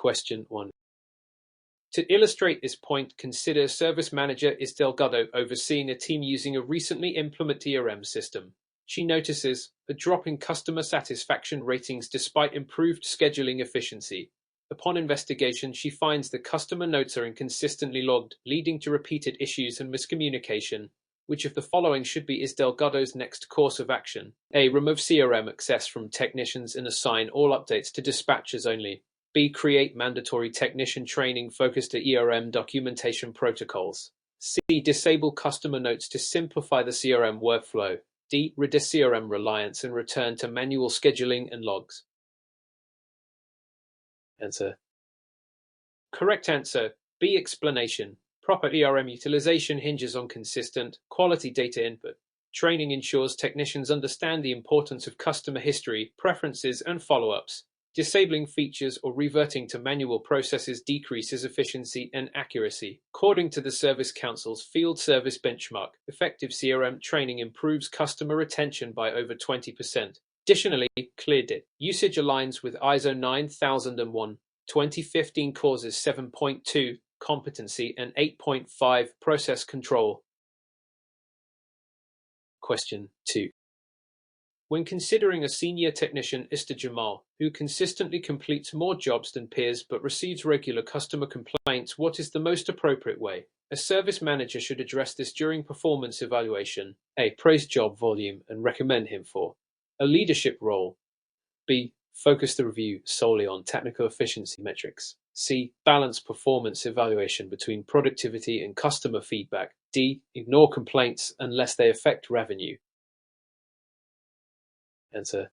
Question 1. To illustrate this point, consider Service Manager is Delgado overseeing a team using a recently implemented ERM system. She notices a drop in customer satisfaction ratings despite improved scheduling efficiency. Upon investigation, she finds the customer notes are inconsistently logged, leading to repeated issues and miscommunication. Which of the following should be is Delgado's next course of action? A. Remove CRM access from technicians and assign all updates to dispatchers only. B. Create mandatory technician training focused to ERM documentation protocols. C. Disable customer notes to simplify the CRM workflow. D. Reduce CRM reliance and return to manual scheduling and logs. Answer. Correct answer. B. Explanation. Proper ERM utilization hinges on consistent, quality data input. Training ensures technicians understand the importance of customer history, preferences, and follow-ups. Disabling features or reverting to manual processes decreases efficiency and accuracy. According to the Service Council's Field Service Benchmark, effective CRM training improves customer retention by over 20%. Additionally, clear data usage aligns with ISO 9001. 2015 causes 7.2 competency and 8.5 process control. Question 2. When considering a senior technician, Mr. Jamal, who consistently completes more jobs than peers but receives regular customer complaints, what is the most appropriate way? A service manager should address this during performance evaluation. A. Praise job volume and recommend him for a leadership role. B. Focus the review solely on technical efficiency metrics. C. Balance performance evaluation between productivity and customer feedback. D. Ignore complaints unless they affect revenue. Answer.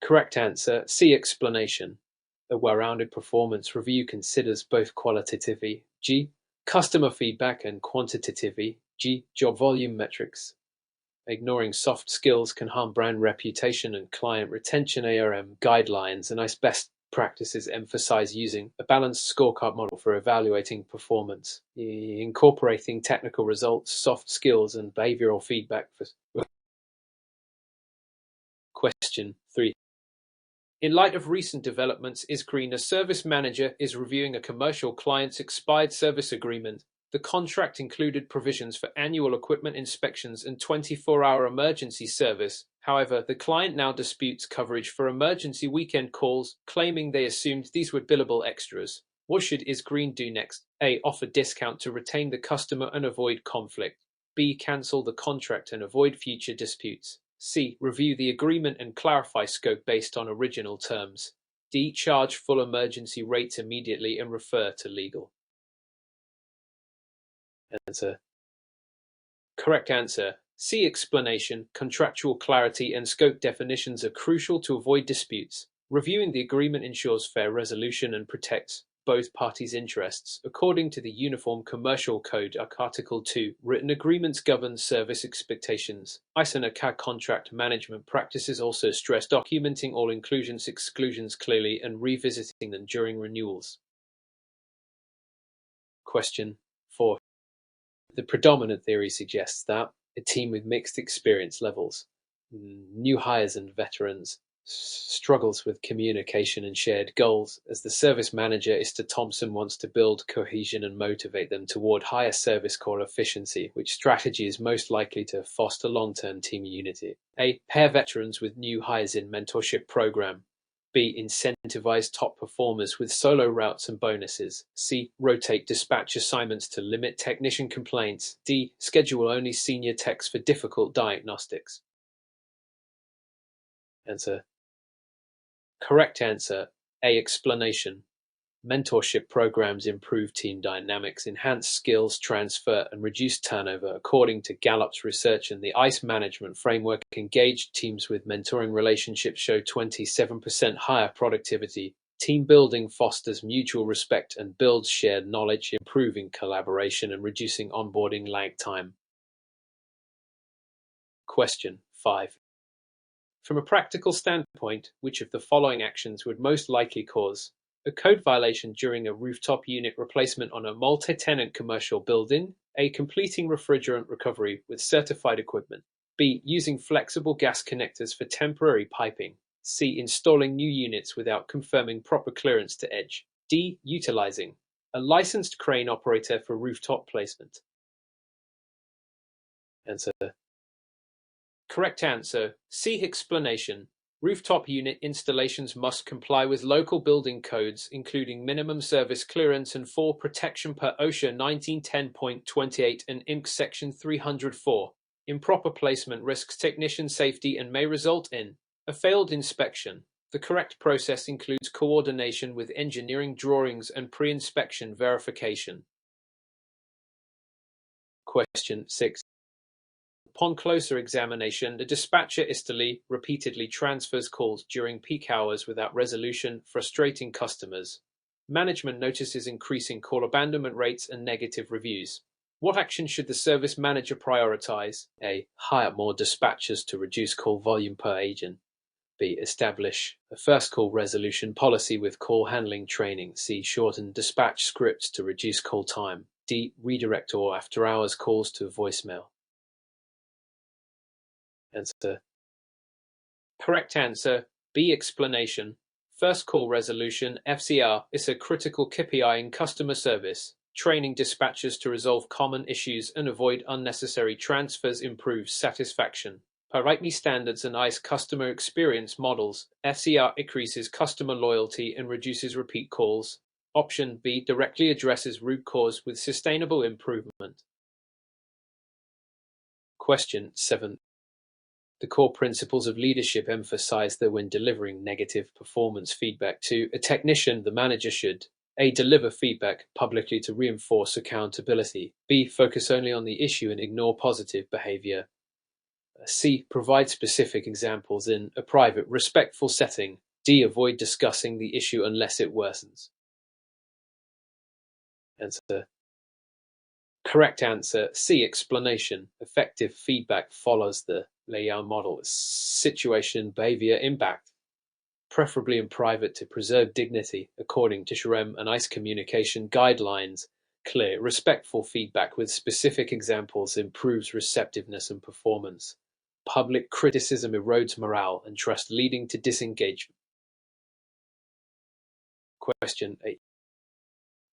Correct answer. C. Explanation. A well-rounded performance review considers both qualitatively, G. Customer feedback and quantitatively, G. Job volume metrics. Ignoring soft skills can harm brand reputation and client retention. ARM guidelines and best practices emphasize using a balanced scorecard model for evaluating performance, incorporating technical results, soft skills, and behavioral feedback. Question 3. In light of recent developments, is Green a service manager is reviewing a commercial client's expired service agreement. The contract included provisions for annual equipment inspections and 24-hour emergency service. However, the client now disputes coverage for emergency weekend calls, claiming they assumed these were billable extras. What should is Green do next? A. Offer discount to retain the customer and avoid conflict. B. Cancel the contract and avoid future disputes. C. Review the agreement and clarify scope based on original terms. D. Charge full emergency rates immediately and refer to legal. Answer. Correct answer. C. Explanation. Contractual clarity and scope definitions are crucial to avoid disputes. Reviewing the agreement ensures fair resolution and protects both parties' interests. According to the Uniform Commercial Code, Article 2, written agreements govern service expectations. ISO and CAD contract management practices also stress documenting all inclusions, exclusions clearly and revisiting them during renewals. Question 4. The predominant theory suggests that a team with mixed experience levels, new hires and veterans, struggles with communication and shared goals, as the service manager, Mr. Thompson, wants to build cohesion and motivate them toward higher service core efficiency, which strategy is most likely to foster long-term team unity. A. Pair veterans with new hires in mentorship program. B. Incentivize top performers with solo routes and bonuses. C. Rotate dispatch assignments to limit technician complaints. D. Schedule only senior techs for difficult diagnostics. Answer. Correct answer. A. Explanation. Mentorship programs improve team dynamics, enhance skills transfer, and reduce turnover. According to Gallup's research and the ICE management framework, engaged teams with mentoring relationships show 27% higher productivity. Team building fosters mutual respect and builds shared knowledge, improving collaboration and reducing onboarding lag time. Question 5. From a practical standpoint, which of the following actions would most likely cause a code violation during a rooftop unit replacement on a multi-tenant commercial building? A. Completing refrigerant recovery with certified equipment. B. Using flexible gas connectors for temporary piping. C. Installing new units without confirming proper clearance to edge. D. Utilizing a licensed crane operator for rooftop placement. Answer. Correct answer. C. Explanation. Rooftop unit installations must comply with local building codes, including minimum service clearance and fall protection per OSHA 1910.28 and Inc. Section 304. Improper placement risks technician safety and may result in a failed inspection. The correct process includes coordination with engineering drawings and pre-inspection verification. Question 6. Upon closer examination, the dispatcher repeatedly transfers calls during peak hours without resolution, frustrating customers. Management notices increasing call abandonment rates and negative reviews. What action should the service manager prioritize? A. Hire more dispatchers to reduce call volume per agent. B. Establish a first call resolution policy with call handling training. C. Shorten dispatch scripts to reduce call time. D. Redirect all after-hours calls to voicemail. Answer. Correct answer. B. Explanation. First call resolution (FCR) is a critical KPI in customer service. Training dispatchers to resolve common issues and avoid unnecessary transfers improves satisfaction. Per HVAC standards and ICE customer experience models, FCR increases customer loyalty and reduces repeat calls. Option B directly addresses root cause with sustainable improvement. Question 7. The core principles of leadership emphasize that when delivering negative performance feedback to a technician, the manager should A. Deliver feedback publicly to reinforce accountability. B. Focus only on the issue and ignore positive behavior. C. Provide specific examples in a private, respectful setting. D. Avoid discussing the issue unless it worsens. Answer. Correct answer. C. Explanation. Effective feedback follows the layout model, situation, behavior, impact, preferably in private to preserve dignity, according to SHRM and ICE communication guidelines. Clear, respectful feedback with specific examples improves receptiveness and performance. Public criticism erodes morale and trust, leading to disengagement. Question 8.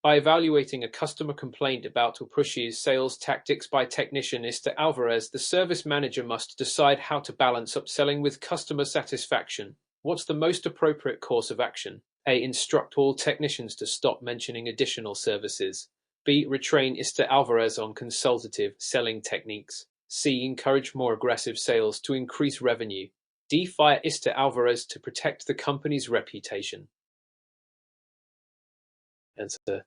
By evaluating a customer complaint about or pushes sales tactics by technician Mr. Alvarez, the service manager must decide how to balance upselling with customer satisfaction. What's the most appropriate course of action? A. Instruct all technicians to stop mentioning additional services. B. Retrain Mr. Alvarez on consultative selling techniques. C. Encourage more aggressive sales to increase revenue. D. Fire Mr. Alvarez to protect the company's reputation. Answer.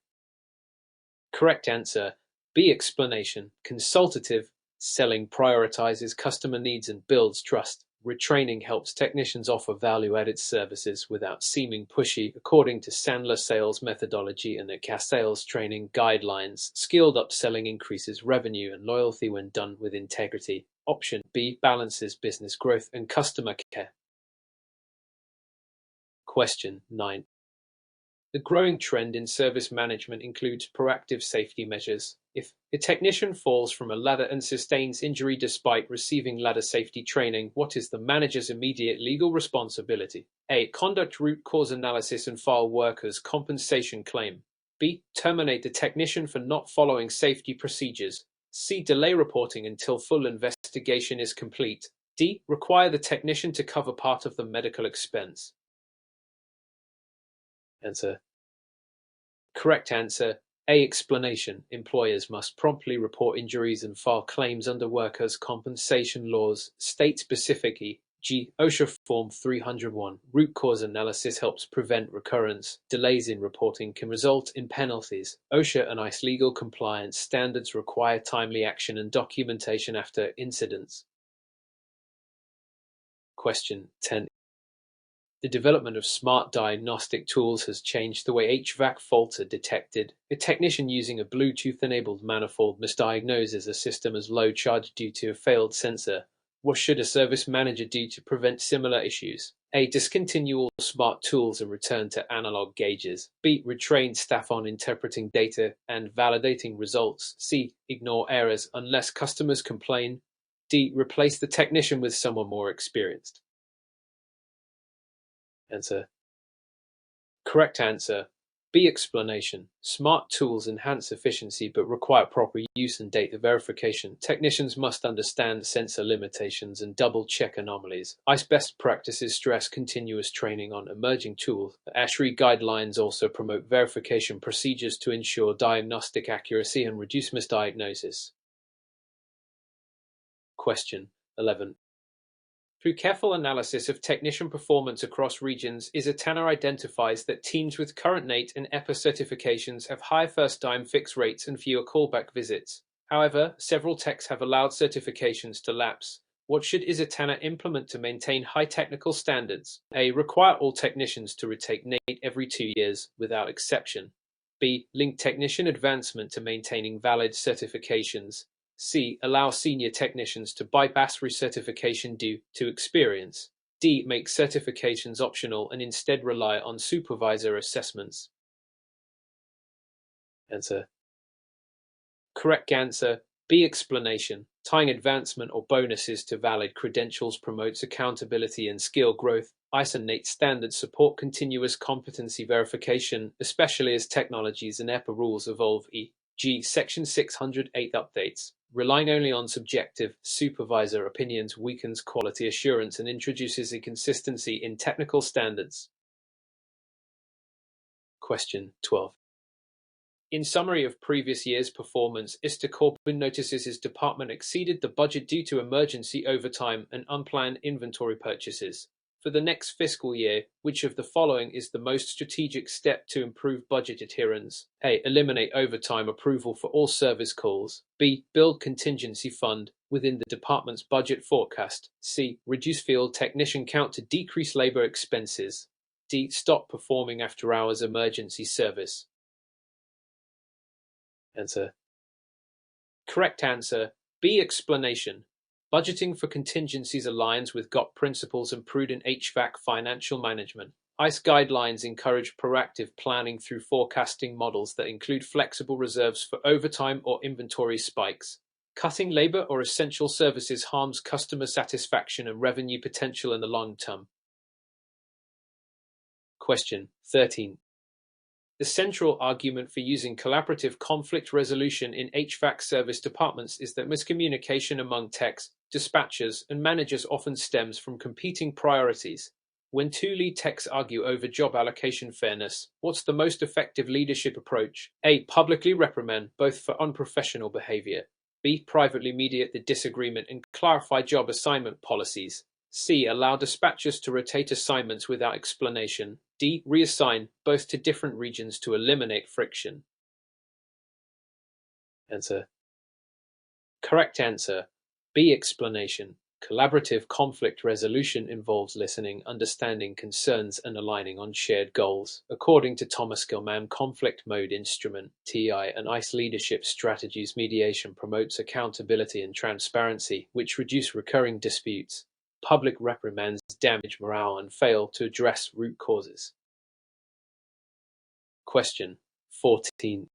Correct answer. B. Explanation. Consultative selling prioritizes customer needs and builds trust. Retraining helps technicians offer value-added services without seeming pushy, according to Sandler sales methodology and the sales training guidelines. Skilled upselling increases revenue and loyalty when done with integrity. Option B balances business growth and customer care. Question 9. The growing trend in service management includes proactive safety measures. If a technician falls from a ladder and sustains injury despite receiving ladder safety training, what is the manager's immediate legal responsibility? A. Conduct root cause analysis and file workers' compensation claim. B. Terminate the technician for not following safety procedures. C. Delay reporting until full investigation is complete. D. Require the technician to cover part of the medical expense. Answer. Correct answer. A. Explanation. Employers must promptly report injuries and file claims under workers' compensation laws, state-specifically. G. OSHA Form 301. Root cause analysis helps prevent recurrence. Delays in reporting can result in penalties. OSHA and ICE legal compliance standards require timely action and documentation after incidents. Question 10. The development of smart diagnostic tools has changed the way HVAC faults are detected. A technician using a Bluetooth-enabled manifold misdiagnoses a system as low charge due to a failed sensor. What should a service manager do to prevent similar issues? A. Discontinue all smart tools and return to analog gauges. B. Retrain staff on interpreting data and validating results. C. Ignore errors unless customers complain. D. Replace the technician with someone more experienced. Answer. Correct answer. B. Explanation. Smart tools enhance efficiency but require proper use and data verification. Technicians must understand sensor limitations and double-check anomalies. ICE best practices stress continuous training on emerging tools. The ASHRAE guidelines also promote verification procedures to ensure diagnostic accuracy and reduce misdiagnosis. Question 11. Through careful analysis of technician performance across regions, Isatana identifies that teams with current NATE and EPA certifications have higher first-time fix rates and fewer callback visits. However, several techs have allowed certifications to lapse. What should Isatana implement to maintain high technical standards? A. Require all technicians to retake NATE every 2 years, without exception. B. Link technician advancement to maintaining valid certifications. C. Allow senior technicians to bypass recertification due to experience. D. Make certifications optional and instead rely on supervisor assessments. Answer. Correct answer. B. Explanation. Tying advancement or bonuses to valid credentials promotes accountability and skill growth. ICE and NATE standards support continuous competency verification, especially as technologies and EPA rules evolve. E.g. Section 608 updates. Relying only on subjective supervisor opinions weakens quality assurance and introduces inconsistency in technical standards. Question 12. In summary of previous year's performance, Mr. Corbin notices his department exceeded the budget due to emergency overtime and unplanned inventory purchases. For the next fiscal year, which of the following is the most strategic step to improve budget adherence? A. Eliminate overtime approval for all service calls. B. Build contingency fund within the department's budget forecast. C. Reduce field technician count to decrease labor expenses. D. Stop performing after-hours emergency service. Answer. Correct answer. B. Explanation. Budgeting for contingencies aligns with GOP principles and prudent HVAC financial management. ICE guidelines encourage proactive planning through forecasting models that include flexible reserves for overtime or inventory spikes. Cutting labor or essential services harms customer satisfaction and revenue potential in the long term. Question 13. The central argument for using collaborative conflict resolution in HVAC service departments is that miscommunication among techs, dispatchers, and managers often stems from competing priorities. When two lead techs argue over job allocation fairness, what's the most effective leadership approach? A. Publicly reprimand, both for unprofessional behavior. B. Privately mediate the disagreement and clarify job assignment policies. C. Allow dispatchers to rotate assignments without explanation. D. Reassign, both to different regions to eliminate friction. Answer. Correct answer. B. Explanation. Collaborative conflict resolution involves listening, understanding concerns, and aligning on shared goals. According to Thomas Gilman, Conflict Mode Instrument (TI) and ICE leadership strategies, mediation promotes accountability and transparency, which reduce recurring disputes. Public reprimands damage morale and fail to address root causes. Question 14.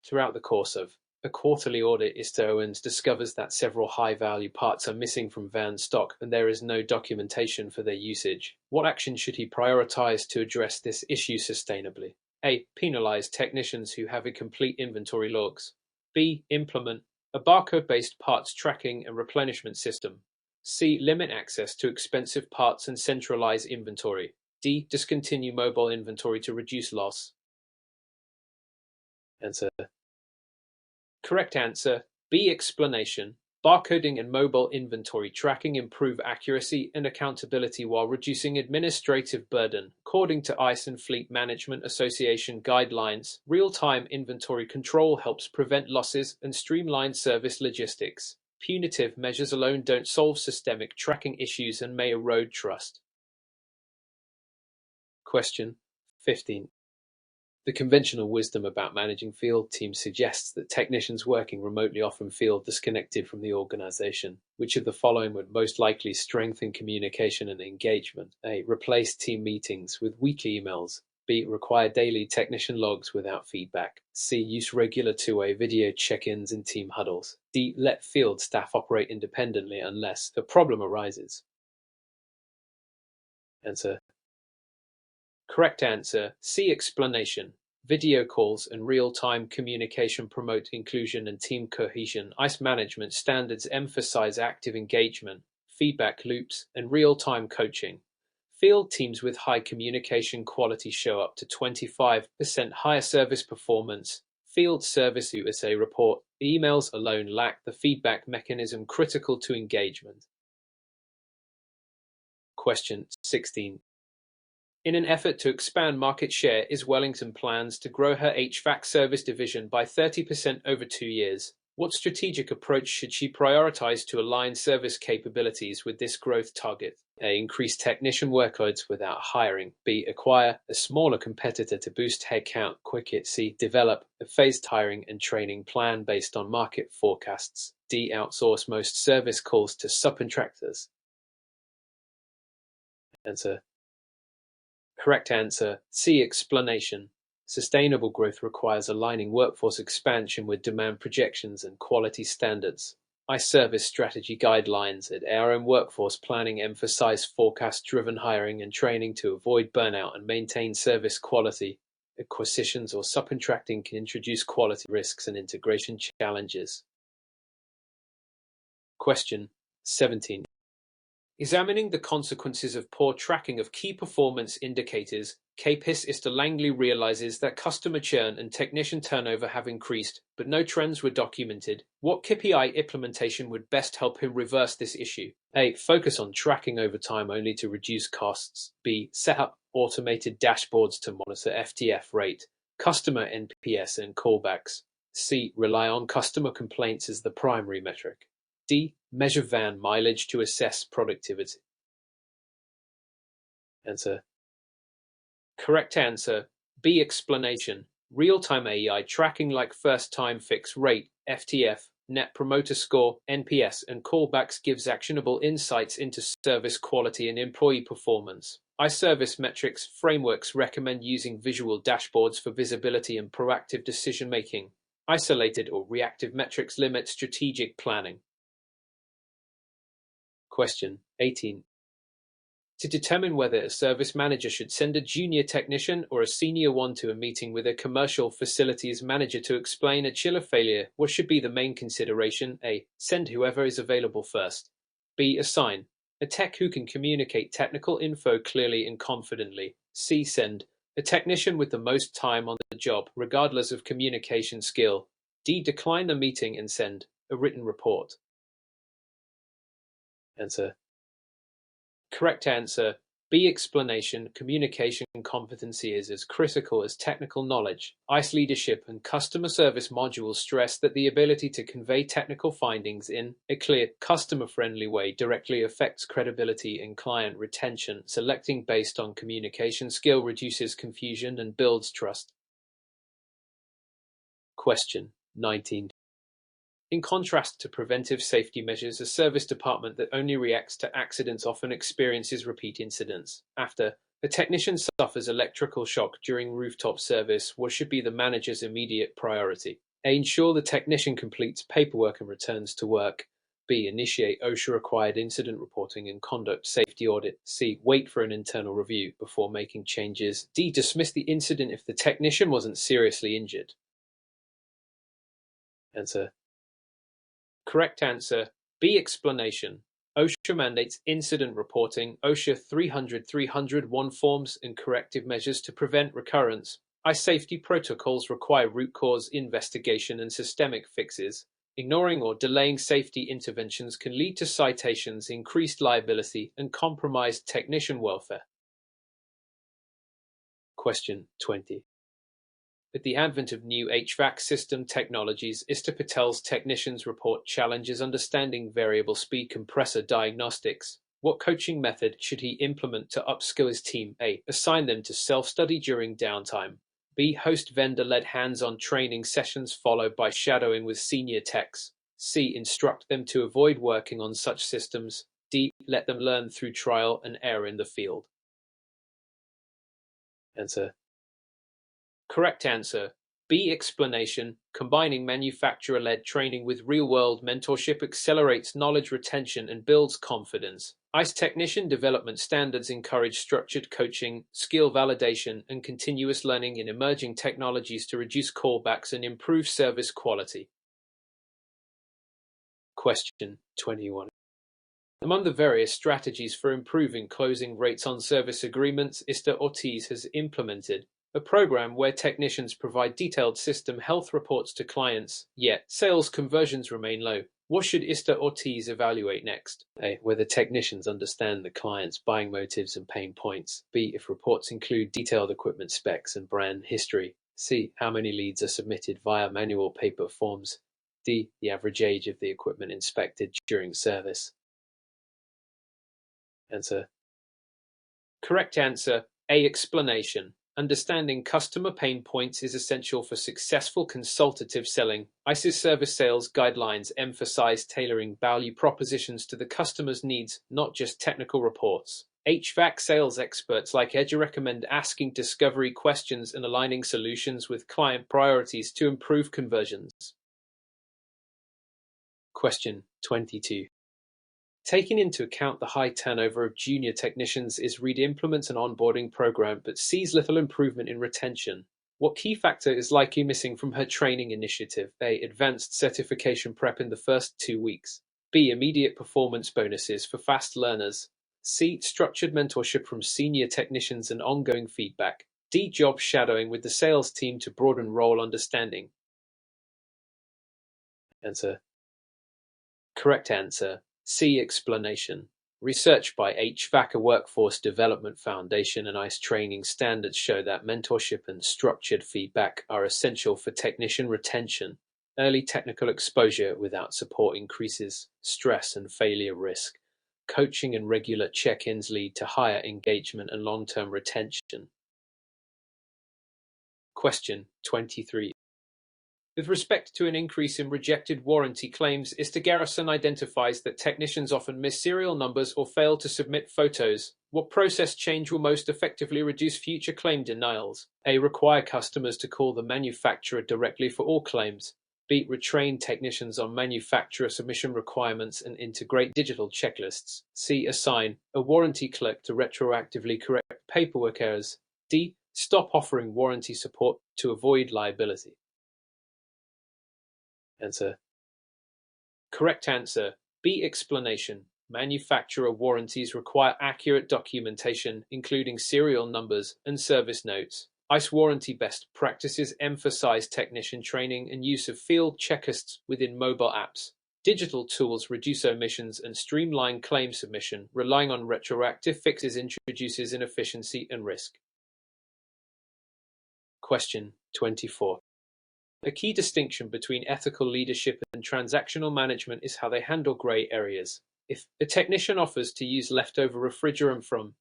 Throughout the course of a quarterly audit, Mr. Owens discovers that several high-value parts are missing from van stock and there is no documentation for their usage. What action should he prioritize to address this issue sustainably? A. Penalize technicians who have incomplete inventory logs. B. Implement a barcode-based parts tracking and replenishment system. C. Limit access to expensive parts and centralize inventory. D. Discontinue mobile inventory to reduce loss. Answer. Correct answer. B. Explanation. Barcoding and mobile inventory tracking improve accuracy and accountability while reducing administrative burden. According to ICE and Fleet Management Association guidelines, real-time inventory control helps prevent losses and streamline service logistics. Punitive measures alone don't solve systemic tracking issues and may erode trust. Question 15. The conventional wisdom about managing field teams suggests that technicians working remotely often feel disconnected from the organization. Which of the following would most likely strengthen communication and engagement? A. Replace team meetings with weekly emails. B. Require daily technician logs without feedback. C. Use regular two-way video check-ins in team huddles. D. Let field staff operate independently unless a problem arises. Answer. Correct answer. C. Explanation. Video calls and real-time communication promote inclusion and team cohesion. ICE management standards emphasize active engagement, feedback loops, and real-time coaching. Field teams with high communication quality show up to 25% higher service performance. Field Service USA report, emails alone lack the feedback mechanism critical to engagement. Question 16. In an effort to expand market share, is Wellington plans to grow her HVAC service division by 30% over 2 years. What strategic approach should she prioritize to align service capabilities with this growth target? A. Increase technician workloads without hiring. B. Acquire a smaller competitor to boost headcount quicker. C. Develop a phased hiring and training plan based on market forecasts. D. Outsource most service calls to subcontractors. Answer. Correct answer. C. Explanation. Sustainable growth requires aligning workforce expansion with demand projections and quality standards. Service strategy guidelines at RM workforce planning emphasize forecast-driven hiring and training to avoid burnout and maintain service quality. Acquisitions or subcontracting can introduce quality risks and integration challenges. Question 17. Examining the consequences of poor tracking of key performance indicators, Capis Langley realizes that customer churn and technician turnover have increased, but no trends were documented. What KPI implementation would best help him reverse this issue? A. Focus on tracking over time only to reduce costs. B. Set up automated dashboards to monitor FTF rate, customer NPS, and callbacks. C. Rely on customer complaints as the primary metric. D. Measure van mileage to assess productivity. Answer. Correct answer. B. Explanation. Real-time AI tracking like first-time fix rate, FTF, Net Promoter Score, NPS, and callbacks gives actionable insights into service quality and employee performance. iService metrics frameworks recommend using visual dashboards for visibility and proactive decision-making. Isolated or reactive metrics limit strategic planning. Question 18. To determine whether a service manager should send a junior technician or a senior one to a meeting with a commercial facilities manager to explain a chiller failure, what should be the main consideration? A. Send whoever is available first. B. Assign a tech who can communicate technical info clearly and confidently. C. Send a technician with the most time on the job, regardless of communication skill. D. Decline the meeting and send a written report. Answer. Correct answer. B. Explanation. Communication competency is as critical as technical knowledge. ICE leadership and customer service modules stress that the ability to convey technical findings in a clear, customer-friendly way directly affects credibility and client retention. Selecting based on communication skill reduces confusion and builds trust. Question 19. In contrast to preventive safety measures, a service department that only reacts to accidents often experiences repeat incidents. After a technician suffers electrical shock during rooftop service, what should be the manager's immediate priority? A. Ensure the technician completes paperwork and returns to work. B. Initiate OSHA-required incident reporting and conduct safety audit. C. Wait for an internal review before making changes. D. Dismiss the incident if the technician wasn't seriously injured. Answer. Correct answer. B. Explanation. OSHA mandates incident reporting, OSHA 300-301 forms, and corrective measures to prevent recurrence. Safety protocols require root cause investigation and systemic fixes. Ignoring or delaying safety interventions can lead to citations, increased liability, and compromised technician welfare. Question 20. With the advent of new HVAC system technologies, Mr. Patel's technicians report challenges understanding variable speed compressor diagnostics. What coaching method should he implement to upskill his team? A. Assign them to self-study during downtime. B. Host vendor-led hands-on training sessions followed by shadowing with senior techs. C. Instruct them to avoid working on such systems. D. Let them learn through trial and error in the field. Answer. Correct answer. B. Explanation. Combining manufacturer-led training with real-world mentorship accelerates knowledge retention and builds confidence. ICE technician development standards encourage structured coaching, skill validation, and continuous learning in emerging technologies to reduce callbacks and improve service quality. Question 21. Among the various strategies for improving closing rates on service agreements, ISTA Ortiz has implemented a program where technicians provide detailed system health reports to clients, yet sales conversions remain low. What should ISTA Ortiz evaluate next? A. Whether technicians understand the client's buying motives and pain points. B. If reports include detailed equipment specs and brand history. C. How many leads are submitted via manual paper forms. D. The average age of the equipment inspected during service. Answer. Correct answer. A. Explanation. Understanding customer pain points is essential for successful consultative selling. ICE's service sales guidelines emphasize tailoring value propositions to the customer's needs, not just technical reports. HVAC sales experts like Edge recommend asking discovery questions and aligning solutions with client priorities to improve conversions. Question 22. Taking into account the high turnover of junior technicians, ISREAD implements an onboarding program but sees little improvement in retention. What key factor is likely missing from her training initiative? A. Advanced certification prep in the first 2 weeks. B. Immediate performance bonuses for fast learners. C. Structured mentorship from senior technicians and ongoing feedback. D. Job shadowing with the sales team to broaden role understanding. Answer. Correct answer. C. Explanation. Research by HVAC Workforce Development Foundation and ICE training standards show that mentorship and structured feedback are essential for technician retention. Early technical exposure without support increases stress and failure risk. Coaching and regular check-ins lead to higher engagement and long-term retention. Question 23. With respect to an increase in rejected warranty claims, ISTA Garrison identifies that technicians often miss serial numbers or fail to submit photos. What process change will most effectively reduce future claim denials? A. Require customers to call the manufacturer directly for all claims. B. Retrain technicians on manufacturer submission requirements and integrate digital checklists. C. Assign a warranty clerk to retroactively correct paperwork errors. D. Stop offering warranty support to avoid liability. Answer. Correct answer. B. Explanation. Manufacturer warranties require accurate documentation, including serial numbers and service notes. ICE warranty best practices emphasize technician training and use of field checklists within mobile apps. Digital tools reduce omissions and streamline claim submission. Relying on retroactive fixes introduces inefficiency and risk. Question 24. A key distinction between ethical leadership and transactional management is how they handle gray areas. If a technician offers to use leftover refrigerant from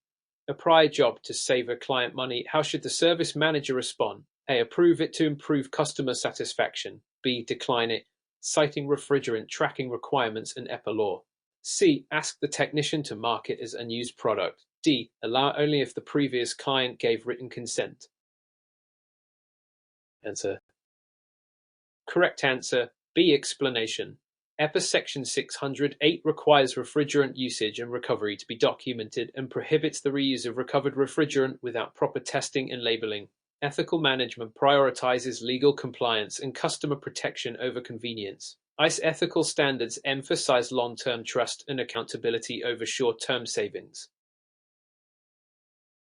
a prior job to save a client money, how should the service manager respond? A. Approve it to improve customer satisfaction. B. Decline it, citing refrigerant tracking requirements and EPA law. C. Ask the technician to mark it as unused product. D. Allow only if the previous client gave written consent. Answer. Correct answer. B. Explanation. EPA Section 608 requires refrigerant usage and recovery to be documented and prohibits the reuse of recovered refrigerant without proper testing and labeling. Ethical management prioritizes legal compliance and customer protection over convenience. ICE ethical standards emphasize long-term trust and accountability over short-term savings.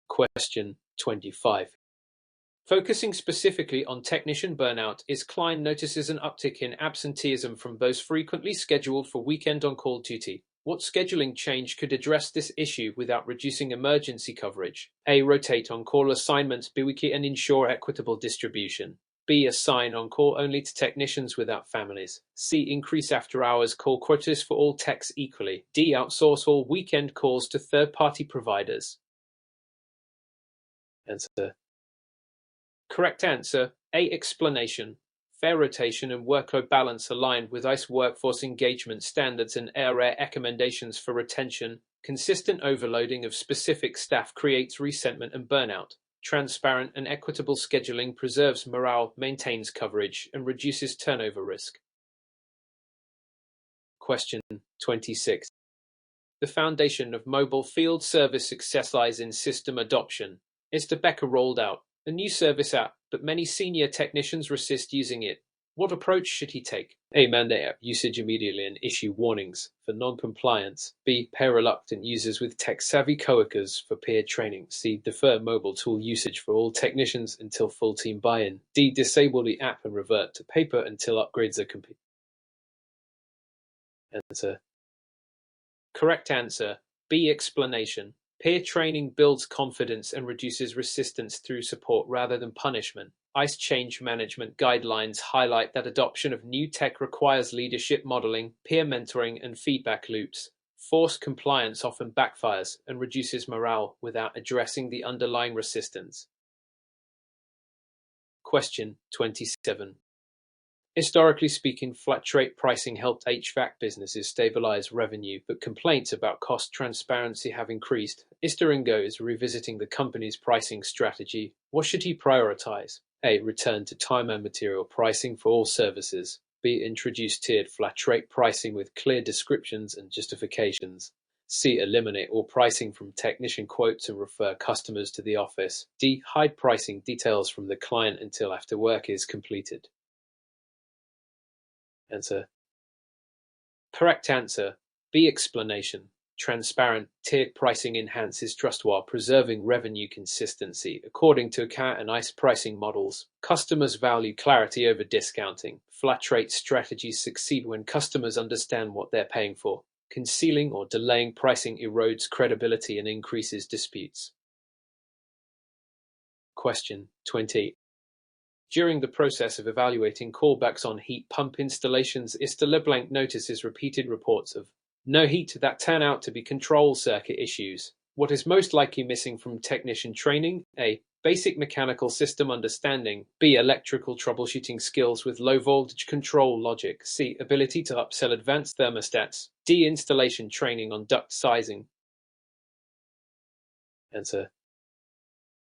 Question 25. Focusing specifically on technician burnout, ICE client notices an uptick in absenteeism from those frequently scheduled for weekend on-call duty. What scheduling change could address this issue without reducing emergency coverage? A. Rotate on-call assignments bi-weekly and ensure equitable distribution. B. Assign on-call only to technicians without families. C. Increase after-hours call quotas for all techs equally. D. Outsource all weekend calls to third-party providers. Answer. Correct answer. A. Explanation. Fair rotation and workload balance aligned with ICE workforce engagement standards and ARA recommendations for retention. Consistent overloading of specific staff creates resentment and burnout. Transparent and equitable scheduling preserves morale, maintains coverage, and reduces turnover risk. Question 26. The foundation of mobile field service success lies in system adoption. Mr. Becker rolled out a new service app, but many senior technicians resist using it. What approach should he take? A. Mandate app usage immediately and issue warnings for non-compliance. B. Pair reluctant users with tech-savvy coworkers for peer training. C. Defer mobile tool usage for all technicians until full team buy-in. D. Disable the app and revert to paper until upgrades are complete. Answer. Correct answer. B. Explanation. Peer training builds confidence and reduces resistance through support rather than punishment. ICE change management guidelines highlight that adoption of new tech requires leadership modeling, peer mentoring, and feedback loops. Forced compliance often backfires and reduces morale without addressing the underlying resistance. Question 27. Historically speaking, flat-rate pricing helped HVAC businesses stabilize revenue, but complaints about cost transparency have increased. Mr. Ringo is revisiting the company's pricing strategy. What should he prioritize? A. Return to time and material pricing for all services. B. Introduce tiered flat-rate pricing with clear descriptions and justifications. C. Eliminate all pricing from technician quotes and refer customers to the office. D. Hide pricing details from the client until after work is completed. Answer. Correct answer. B. Explanation. Transparent, tiered pricing enhances trust while preserving revenue consistency. According to CAT and ICE pricing models, customers value clarity over discounting. Flat-rate strategies succeed when customers understand what they're paying for. Concealing or delaying pricing erodes credibility and increases disputes. Question 20. During the process of evaluating callbacks on heat pump installations, Mr. LeBlanc notices repeated reports of no heat that turn out to be control circuit issues. What is most likely missing from technician training? A. Basic mechanical system understanding. B. Electrical troubleshooting skills with low voltage control logic. C. Ability to upsell advanced thermostats. D. Installation training on duct sizing. Answer.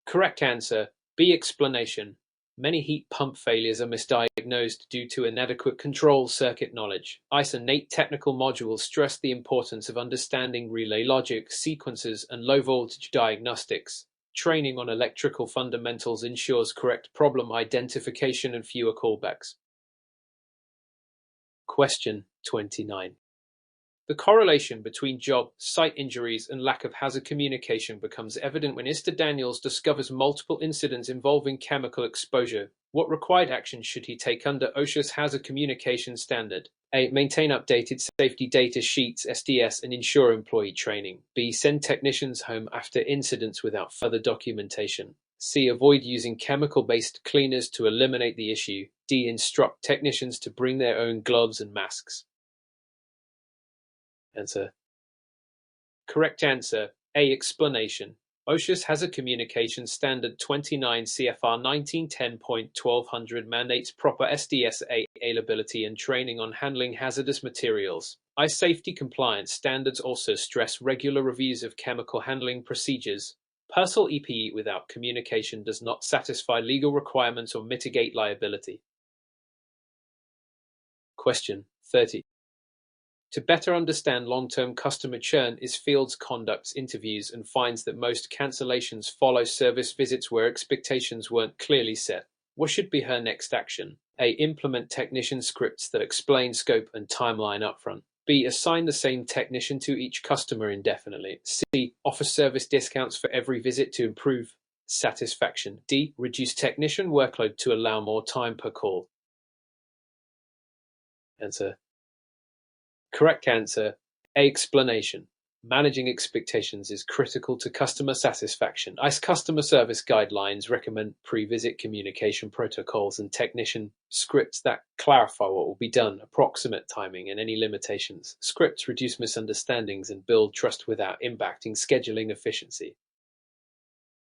Correct answer. B. Explanation. Many heat pump failures are misdiagnosed due to inadequate control circuit knowledge. ICE innate technical modules stress the importance of understanding relay logic, sequences, and low-voltage diagnostics. Training on electrical fundamentals ensures correct problem identification and fewer callbacks. Question 29. The correlation between job site injuries and lack of hazard communication becomes evident when Mr. Daniels discovers multiple incidents involving chemical exposure. What required action should he take under OSHA's hazard communication standard? A. Maintain updated safety data sheets, SDS, and ensure employee training. B. Send technicians home after incidents without further documentation. C. Avoid using chemical-based cleaners to eliminate the issue. D. Instruct technicians to bring their own gloves and masks. Answer. Correct answer. A. Explanation. OSHA's Hazard Communication Standard 29 CFR 1910.1200 mandates proper SDSA availability and training on handling hazardous materials. ICE safety compliance standards also stress regular reviews of chemical handling procedures. Personal EPE without communication does not satisfy legal requirements or mitigate liability. Question 30. To better understand long-term customer churn, ICE Fields conducts interviews and finds that most cancellations follow service visits where expectations weren't clearly set. What should be her next action? A. Implement technician scripts that explain scope and timeline upfront. B. Assign the same technician to each customer indefinitely. C. Offer service discounts for every visit to improve satisfaction. D. Reduce technician workload to allow more time per call. Answer. Correct answer. A. Explanation. Managing expectations is critical to customer satisfaction. ICE customer service guidelines recommend pre-visit communication protocols and technician scripts that clarify what will be done, approximate timing, and any limitations. Scripts reduce misunderstandings and build trust without impacting scheduling efficiency.